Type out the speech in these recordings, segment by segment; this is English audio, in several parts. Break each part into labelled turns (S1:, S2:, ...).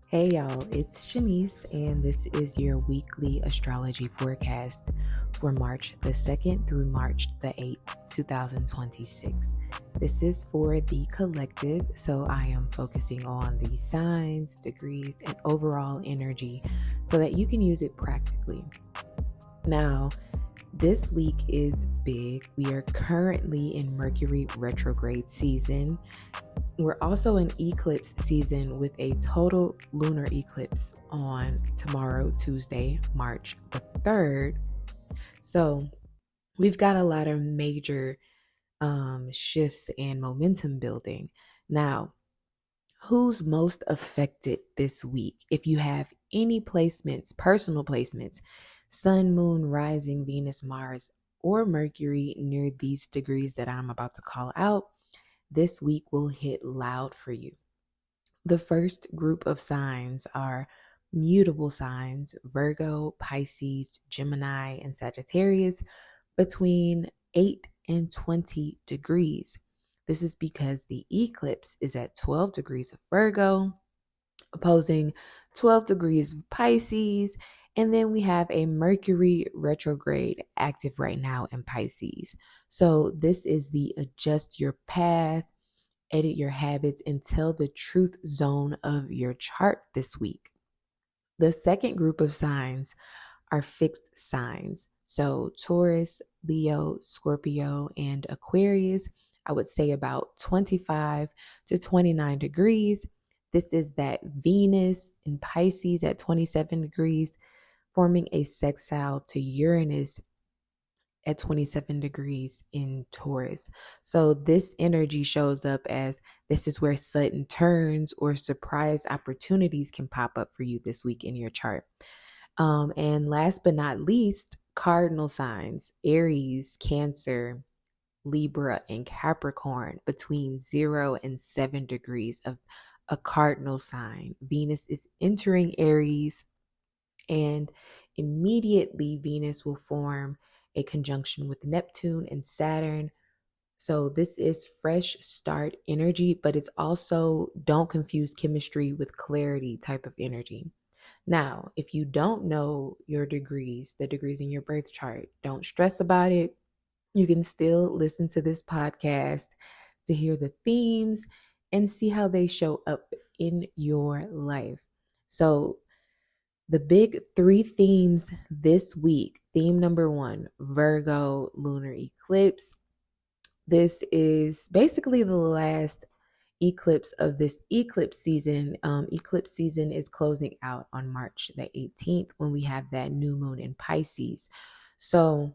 S1: Hey y'all, it's Shanice, and this is your weekly astrology forecast for March the 2nd through March the 8th, 2026. This is for the collective, so I am focusing on the signs, degrees, and overall energy so that you can use it practically. Now, this week is big. We are currently in Mercury retrograde season. We're also in eclipse season with a total lunar eclipse on tomorrow, Tuesday, March the 3rd. So we've got a lot of major shifts and momentum building. Now, who's most affected this week? If you have any placements, personal placements, Sun, Moon, Rising, Venus, Mars, or Mercury near these degrees that I'm about to call out, this week will hit loud for you. The first group of signs are mutable signs: Virgo, Pisces, Gemini, and Sagittarius between 8 and 20 degrees. This is because the eclipse is at 12 degrees of Virgo, opposing 12 degrees of Pisces. And then we have a Mercury retrograde active right now in Pisces. So this is the adjust your path, edit your habits, and tell the truth zone of your chart this week. The second group of signs are fixed signs. So Taurus, Leo, Scorpio, and Aquarius, I would say about 25 to 29 degrees. This is that Venus in Pisces at 27 degrees, forming a sextile to Uranus at 27 degrees in Taurus. So this energy shows up as this is where sudden turns or surprise opportunities can pop up for you this week in your chart. And last but not least, cardinal signs: Aries, Cancer, Libra, and Capricorn between 0 and 7 degrees of a cardinal sign. Venus is entering Aries, and immediately Venus will form a conjunction with Neptune and Saturn. So this is fresh start energy, but it's also don't confuse chemistry with clarity type of energy. Now, if you don't know your degrees, the degrees in your birth chart, don't stress about it. You can still listen to this podcast to hear the themes and see how they show up in your life. So the big three themes this week: theme number 1, Virgo Lunar Eclipse. This is basically the last eclipse of this eclipse season. Eclipse season is closing out on March the 18th when we have that new moon in Pisces. So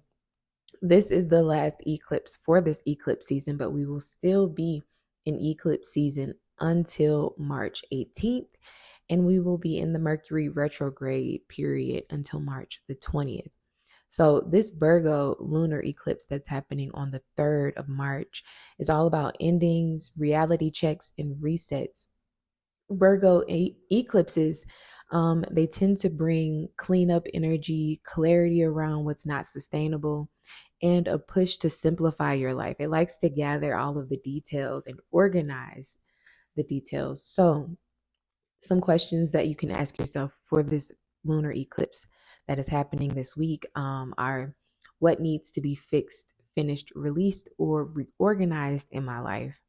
S1: this is the last eclipse for this eclipse season, but we will still be in eclipse season until March 18th. And we will be in the Mercury retrograde period until March the 20th. So this Virgo lunar eclipse that's happening on the 3rd of March is all about endings, reality checks, and resets. Virgo eclipses, they tend to bring cleanup energy, clarity around what's not sustainable, and a push to simplify your life. It likes to gather all of the details and organize the details. So some questions that you can ask yourself for this lunar eclipse that is happening this week are: what needs to be fixed, finished, released, or reorganized in my life?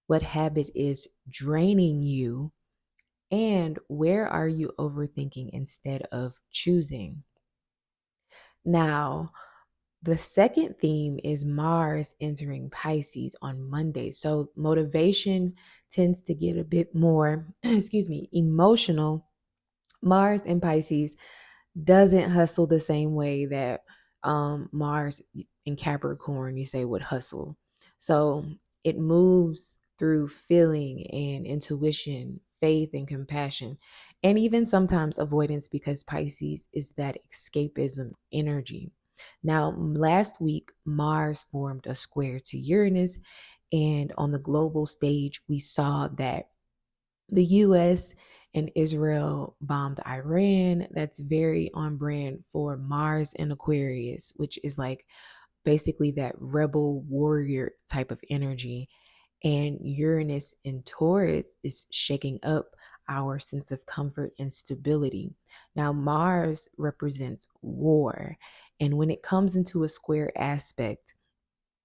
S1: What habit is draining you? And where are you overthinking instead of choosing? Now, the second theme is Mars entering Pisces on Monday. So motivation tends to get a bit more, emotional. Mars in Pisces doesn't hustle the same way that Mars in Capricorn, you say, would hustle. So it moves through feeling and intuition, faith and compassion, and even sometimes avoidance, because Pisces is that escapism energy. Now, last week, Mars formed a square to Uranus, and on the global stage, we saw that the US and Israel bombed Iran. That's very on brand for Mars and Aquarius, which is like basically that rebel warrior type of energy. And Uranus in Taurus is shaking up our sense of comfort and stability. Now, Mars represents war. And when it comes into a square aspect,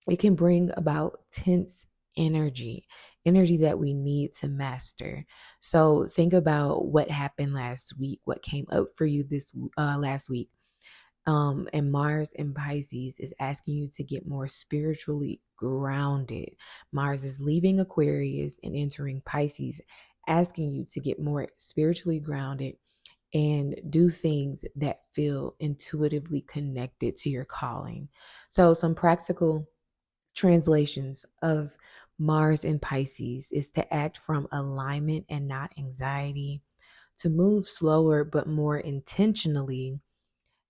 S1: it can bring about tense energy that we need to master. So think about what happened last week, what came up for you this last week. And Mars in Pisces is asking you to get more spiritually grounded. Mars is leaving Aquarius and entering Pisces, asking you to get more spiritually grounded and do things that feel intuitively connected to your calling. So some practical translations of Mars in Pisces is to act from alignment and not anxiety, to move slower but more intentionally,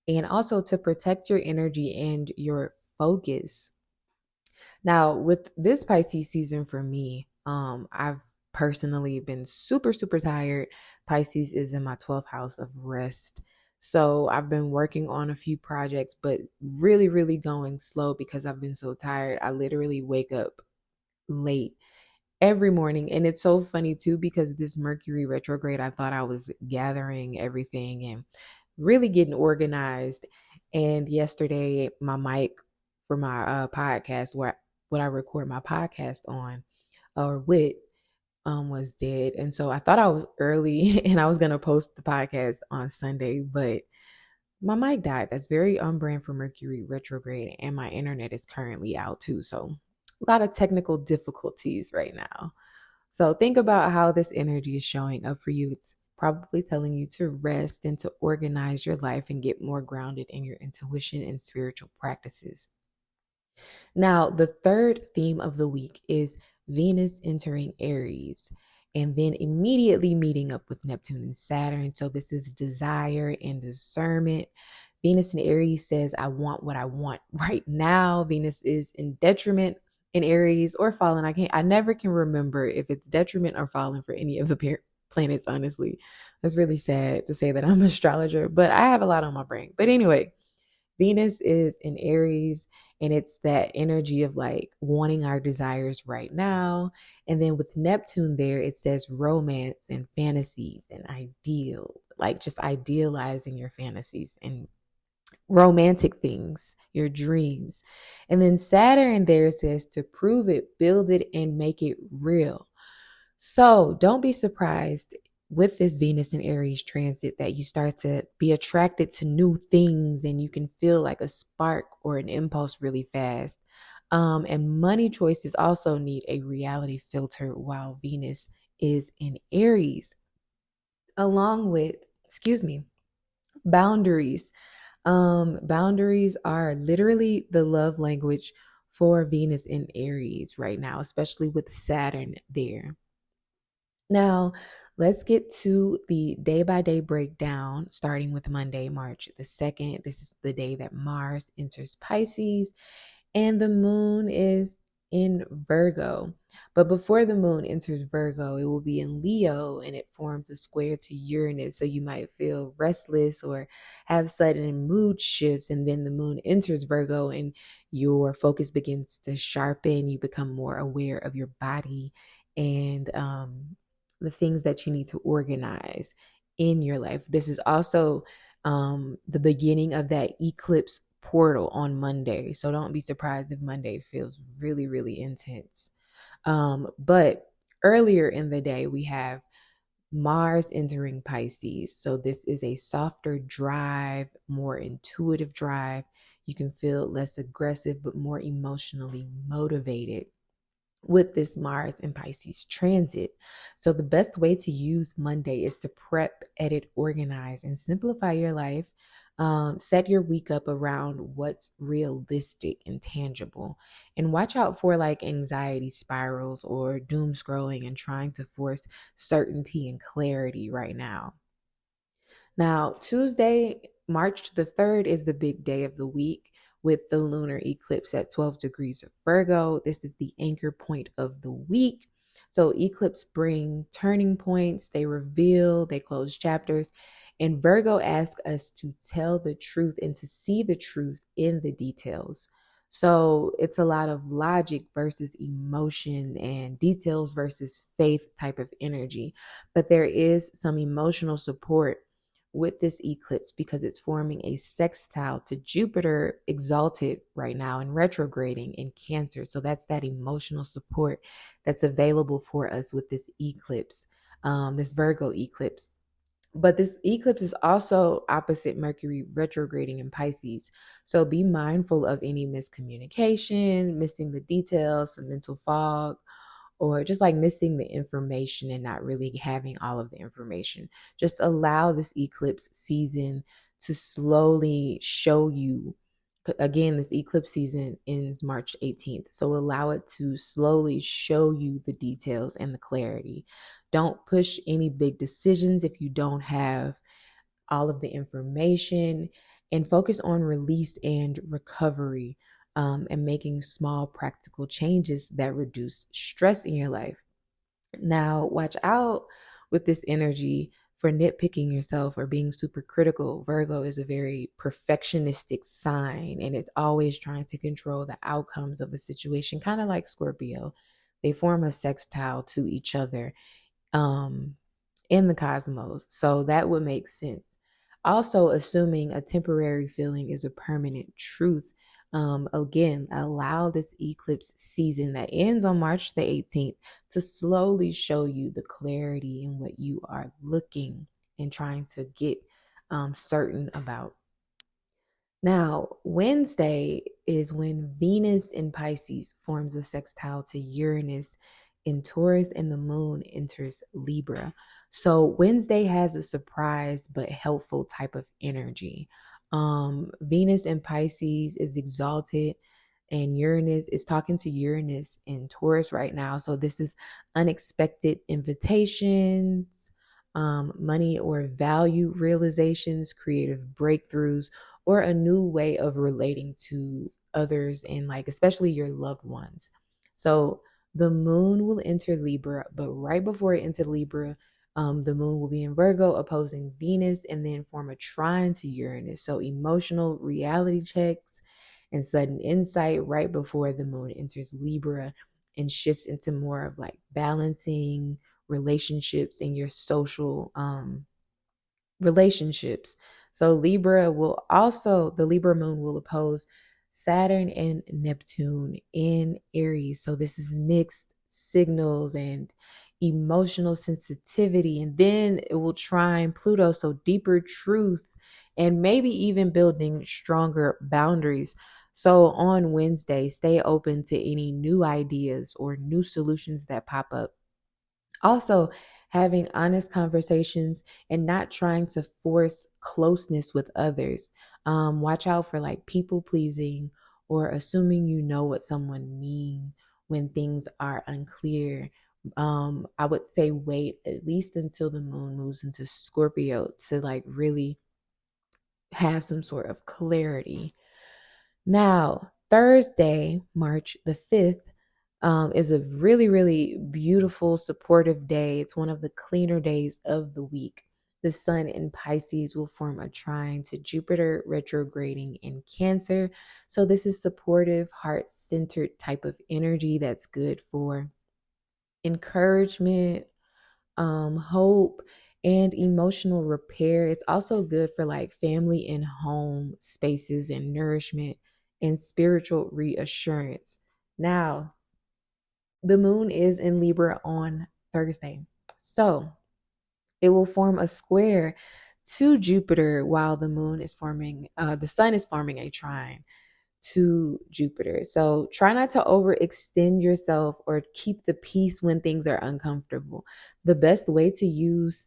S1: and also to protect your energy and your focus. Now, with this Pisces season for me, I've personally been super, super tired. Pisces is in my 12th house of rest. So I've been working on a few projects, but really, really going slow because I've been so tired. I literally wake up late every morning. And it's so funny too, because this Mercury retrograde, I thought I was gathering everything and really getting organized. And yesterday, my mic for my podcast, where what I record my podcast on or with, was dead. And so I thought I was early and I was gonna post the podcast on Sunday, but my mic died. That's very on brand for Mercury retrograde, and my internet is currently out too. So a lot of technical difficulties right now. So think about how this energy is showing up for you. It's probably telling you to rest and to organize your life and get more grounded in your intuition and spiritual practices. Now, the third theme of the week is Venus entering Aries and then immediately meeting up with Neptune and Saturn. So this is desire and discernment. Venus in Aries says, I want what I want right now. Venus is in detriment in Aries or fallen. I never can remember if it's detriment or fallen for any of the planets, honestly. That's really sad to say that I'm an astrologer, but I have a lot on my brain. But anyway, Venus is in Aries, and it's that energy of like wanting our desires right now. And then with Neptune there, it says romance and fantasies and ideal, like just idealizing your fantasies and romantic things, your dreams. And then Saturn there says to prove it, build it, and make it real. So don't be surprised with this Venus and Aries transit that you start to be attracted to new things and you can feel like a spark or an impulse really fast. And money choices also need a reality filter while Venus is in Aries, along with, boundaries. Boundaries are literally the love language for Venus in Aries right now, especially with Saturn there. Now, let's get to the day by day breakdown, starting with Monday, March the 2nd. This is the day that Mars enters Pisces and the moon is in Virgo. But before the moon enters Virgo, it will be in Leo and it forms a square to Uranus. So you might feel restless or have sudden mood shifts. And then the moon enters Virgo and your focus begins to sharpen. You become more aware of your body and the things that you need to organize in your life. This is also the beginning of that eclipse portal on Monday. So don't be surprised if Monday feels really, really intense. But earlier in the day, we have Mars entering Pisces. So this is a softer drive, more intuitive drive. You can feel less aggressive, but more emotionally motivated with this Mars and Pisces transit. So the best way to use Monday is to prep, edit, organize, and simplify your life. Set your week up around what's realistic and tangible. And watch out for like anxiety spirals or doom scrolling and trying to force certainty and clarity right now. Now, Tuesday, March the 3rd is the big day of the week with the lunar eclipse at 12 degrees of Virgo. This is the anchor point of the week. So eclipses bring turning points, they reveal, they close chapters. And Virgo asks us to tell the truth and to see the truth in the details. So it's a lot of logic versus emotion and details versus faith type of energy. But there is some emotional support with this eclipse because it's forming a sextile to Jupiter exalted right now and retrograding in Cancer. So that's that emotional support that's available for us with this eclipse, this Virgo eclipse. But this eclipse is also opposite Mercury retrograding in Pisces. So be mindful of any miscommunication, missing the details, some mental fog, or just like missing the information and not really having all of the information. Just allow this eclipse season to slowly show you. Again, this eclipse season ends March 18th. So allow it to slowly show you the details and the clarity. Don't push any big decisions if you don't have all of the information, and focus on release and recovery, and making small practical changes that reduce stress in your life. Now, watch out with this energy for nitpicking yourself or being super critical. Virgo is a very perfectionistic sign, and it's always trying to control the outcomes of a situation, kind of like Scorpio. They form a sextile to each other um, in the cosmos. So that would make sense. Also, assuming a temporary feeling is a permanent truth. Again, allow this eclipse season that ends on March the 18th to slowly show you the clarity in what you are looking and trying to get certain about. Now, Wednesday is when Venus in Pisces forms a sextile to Uranus in Taurus and the moon enters Libra. So Wednesday has a surprise but helpful type of energy. Venus in Pisces is exalted, and Uranus is talking to Uranus in Taurus right now. So this is unexpected invitations, money or value realizations, creative breakthroughs, or a new way of relating to others and like especially your loved ones. So the moon will enter Libra, but right before it enters Libra, the moon will be in Virgo opposing Venus and then form a trine to Uranus. So emotional reality checks and sudden insight right before the moon enters Libra and shifts into more of like balancing relationships and your social relationships. So the Libra moon will oppose Saturn and Neptune in Aries. So this is mixed signals and emotional sensitivity. And then it will trine Pluto. So deeper truth and maybe even building stronger boundaries. So on Wednesday, stay open to any new ideas or new solutions that pop up. Also, having honest conversations and not trying to force closeness with others. Watch out for like people pleasing or assuming you know what someone means when things are unclear. I would say wait at least until the moon moves into Scorpio to like really have some sort of clarity. Now, Thursday, March the 5th, is a really, really beautiful, supportive day. It's one of the cleaner days of the week. The sun in Pisces will form a trine to Jupiter retrograding in Cancer. So, this is supportive, heart centered type of energy that's good for encouragement, hope, and emotional repair. It's also good for like family and home spaces and nourishment and spiritual reassurance. Now, the moon is in Libra on Thursday. So it will form a square to Jupiter while the sun is forming a trine to Jupiter. So try not to overextend yourself or keep the peace when things are uncomfortable. The best way to use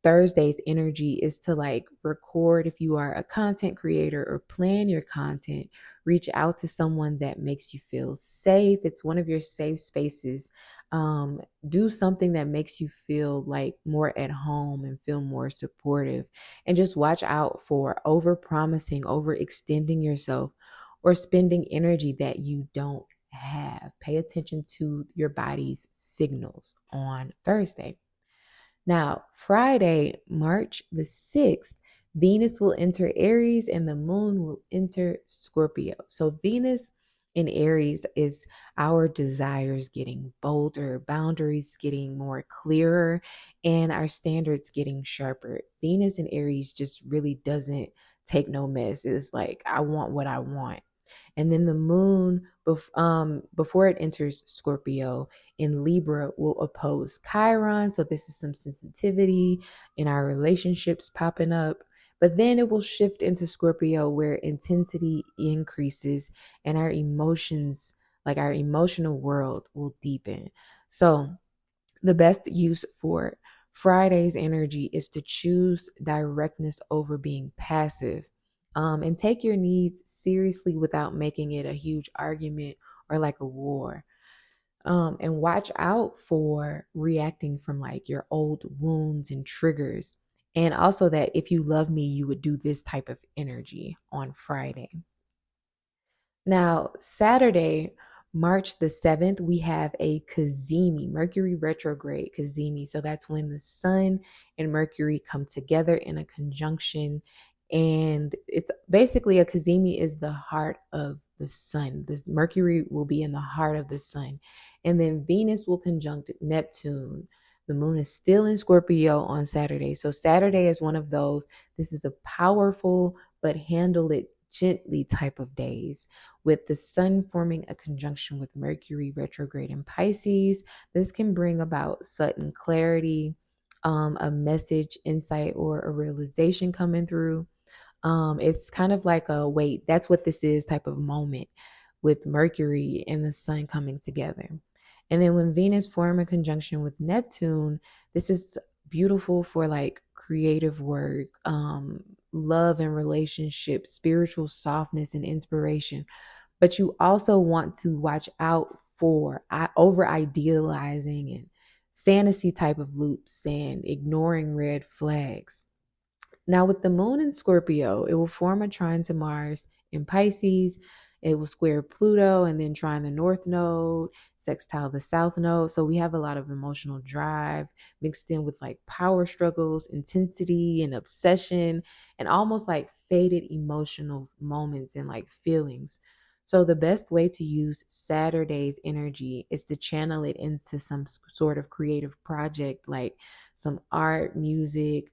S1: Thursday's energy is to like record if you are a content creator or plan your content. Reach out to someone that makes you feel safe. It's one of your safe spaces. Do something that makes you feel like more at home and feel more supportive. And just watch out for over promising, overextending yourself, or spending energy that you don't have. Pay attention to your body's signals on Thursday. Now, Friday, March the 6th, Venus will enter Aries and the moon will enter Scorpio. So Venus in Aries is our desires getting bolder, boundaries getting more clearer, and our standards getting sharper. Venus in Aries just really doesn't take no mess. It's like, I want what I want. And then the moon, before it enters Scorpio in Libra, will oppose Chiron. So this is some sensitivity in our relationships popping up. But then it will shift into Scorpio where intensity increases and our emotions, like our emotional world, will deepen. So the best use for Friday's energy is to choose directness over being passive, and take your needs seriously without making it a huge argument or like a war. And watch out for reacting from like your old wounds and triggers. And also that if you love me, you would do this type of energy on Friday. Now, Saturday, March the 7th, we have a Cazimi, Mercury retrograde Cazimi. So that's when the sun and Mercury come together in a conjunction. And it's basically a Cazimi is the heart of the sun. This Mercury will be in the heart of the sun. And then Venus will conjunct Neptune. The moon is still in Scorpio on Saturday. So Saturday is one of those. This is a powerful, but handle it gently type of days, with the sun forming a conjunction with Mercury retrograde in Pisces. This can bring about sudden clarity, a message, insight, or a realization coming through. It's kind of like a wait, that's what this is type of moment with Mercury and the sun coming together. And then when Venus form a conjunction with Neptune, this is beautiful for like creative work, love and relationships, spiritual softness and inspiration. But you also want to watch out for over idealizing and fantasy type of loops and ignoring red flags. Now, with the moon in Scorpio, it will form a trine to Mars in Pisces. It will square Pluto and then trine the north node, sextile the south node. So we have a lot of emotional drive mixed in with like power struggles, intensity, and obsession, and almost like faded emotional moments and like feelings. So the best way to use Saturday's energy is to channel it into some sort of creative project, like some art, music,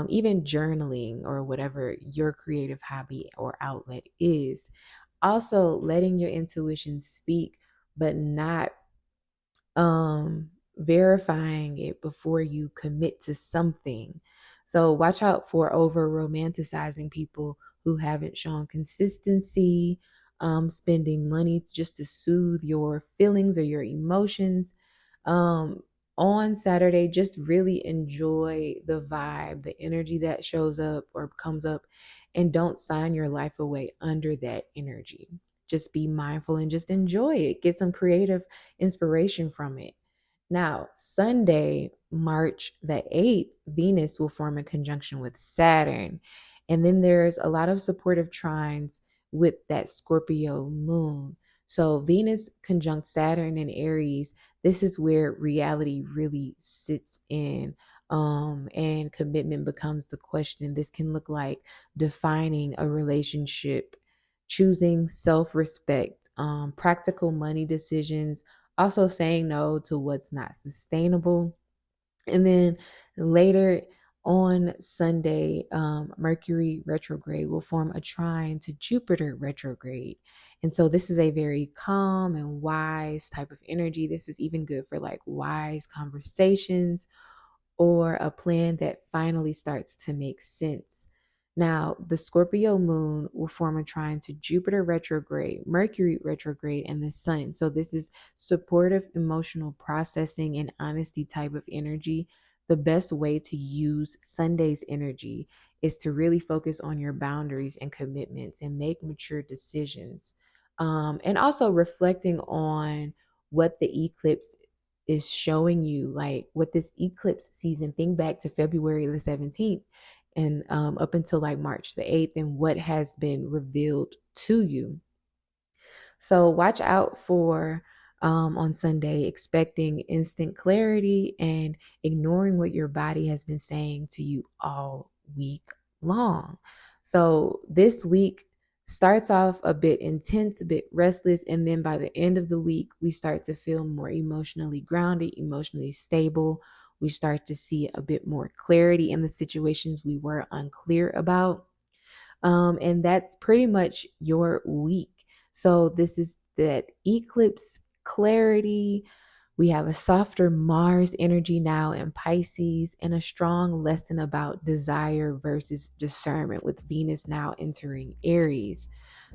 S1: even journaling or whatever your creative hobby or outlet is. Also, letting your intuition speak, but not verifying it before you commit to something. So watch out for over romanticizing people who haven't shown consistency, spending money just to soothe your feelings or your emotions. Um, on Saturday, just really enjoy the vibe, the energy that shows up or comes up, and don't sign your life away under that energy. Just be mindful and just enjoy it. Get some creative inspiration from it. Now, Sunday, March the 8th, Venus will form a conjunction with Saturn. And then there's a lot of supportive trines with that Scorpio moon. So Venus conjunct Saturn in Aries. This is where reality really sits in, and commitment becomes the question. This can look like defining a relationship, choosing self-respect, practical money decisions, also saying no to what's not sustainable. And then later on Sunday, Mercury retrograde will form a trine to Jupiter retrograde. And so this is a very calm and wise type of energy. This is even good for like wise conversations or a plan that finally starts to make sense. Now, the Scorpio moon will form a trine to Jupiter retrograde, Mercury retrograde, and the sun. So this is supportive emotional processing and honesty type of energy. The best way to use Sunday's energy is to really focus on your boundaries and commitments and make mature decisions. And also reflecting on what the eclipse is showing you, like what this eclipse season, think back to February the 17th and up until like March the 8th, and what has been revealed to you. So watch out for on Sunday, expecting instant clarity and ignoring what your body has been saying to you all week long. So this week, starts off a bit intense, a bit restless, and then by the end of the week, we start to feel more emotionally grounded, emotionally stable. We start to see a bit more clarity in the situations we were unclear about. And that's pretty much your week. So this is that eclipse clarity. We have a softer Mars energy now in Pisces and a strong lesson about desire versus discernment with Venus now entering Aries.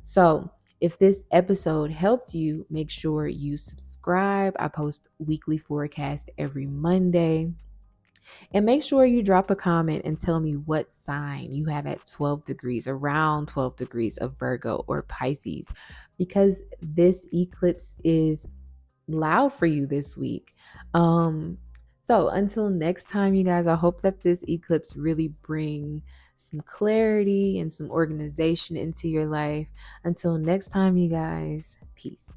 S1: So if this episode helped you, make sure you subscribe. I post weekly forecast every Monday. And make sure you drop a comment and tell me what sign you have at 12 degrees, around 12 degrees of Virgo or Pisces, because this eclipse is loud for you this week. So until next time, you guys, I hope that this eclipse really bring some clarity and some organization into your life. Until next time, you guys, peace.